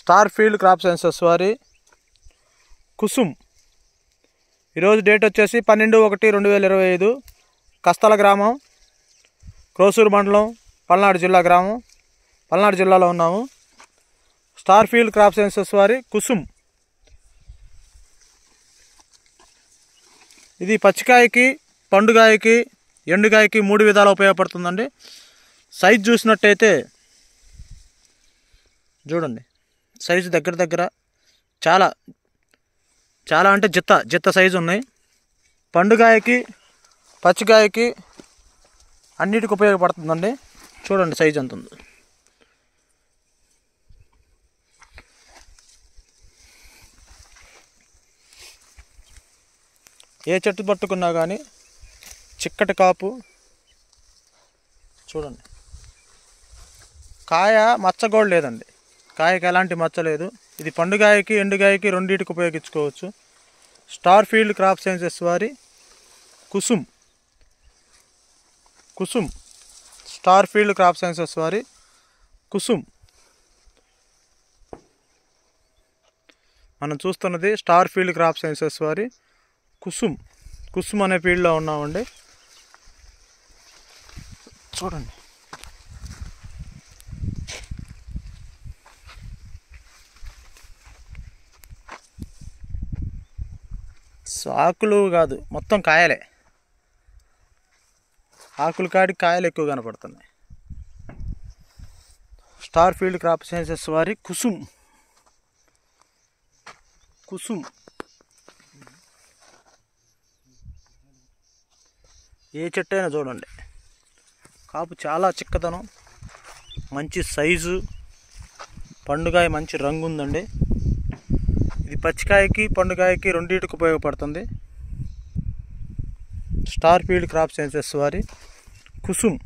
Star field crop sciences వారి కుసుమ్. ఈరోజు date వచ్చేసి 12/1/2025. కస్తల గ్రామం, క్రోసూరు మండలం, పల్నాడు జిల్లా గ్రామం, పల్నాడు జిల్లాలో ఉన్నాము. స్టార్ ఫీల్డ్ క్రాప్ సైన్సెస్ వారి కుసుమ్. ఇది పచ్చికాయకి, పండుగాయకి, ఎండుగాయకి 3 విధాలు ఉపయోగపడుతుందండి. సైజు చూసినట్టయితే చూడండి, సైజు దగ్గర చాలా చాలా అంటే జిత్త సైజు ఉన్నాయి. పండుగాయకి, పచ్చికాయకి అన్నిటికి ఉపయోగపడుతుందండి. చూడండి సైజు ఎంత ఉంది. ఏ చెట్టు పట్టుకున్నా కానీ చిక్కటి కాపు. చూడండి, కాయ మచ్చ కూడా లేదండి. కాయకి ఎలాంటి మచ్చ లేదు. ఇది పండుగాయకి, ఎండుగాయకి రెండింటికి ఉపయోగించుకోవచ్చు. స్టార్ ఫీల్డ్ క్రాప్ సైన్సెస్ వారి Kusum. Star field crop sciences వారి కుసుమ్. మనం చూస్తున్నది స్టార్ ఫీల్డ్ క్రాప్ సైన్సెస్ వారి కుసుమ్ అనే ఫీల్డ్లో ఉన్నామండి. చూడండి, ఆకులు కాదు, మొత్తం కాయలే. ఆకులు కాడికి కాయలు ఎక్కువ కనపడుతున్నాయి. స్టార్ ఫీల్డ్ క్రాప్ సైన్సెస్ వారి కుసుమ్. ఏ చెట్టు అయినా చూడండి, కాపు చాలా చిక్కదనం, మంచి సైజు, పండుగాయ మంచి రంగు ఉందండి. ఇది పచ్చికాయకి, పండుగాయకి రెండింటికి ఉపయోగపడుతుంది. స్టార్ ఫీల్డ్ క్రాప్ సైన్సెస్ వారి కుసుమ్.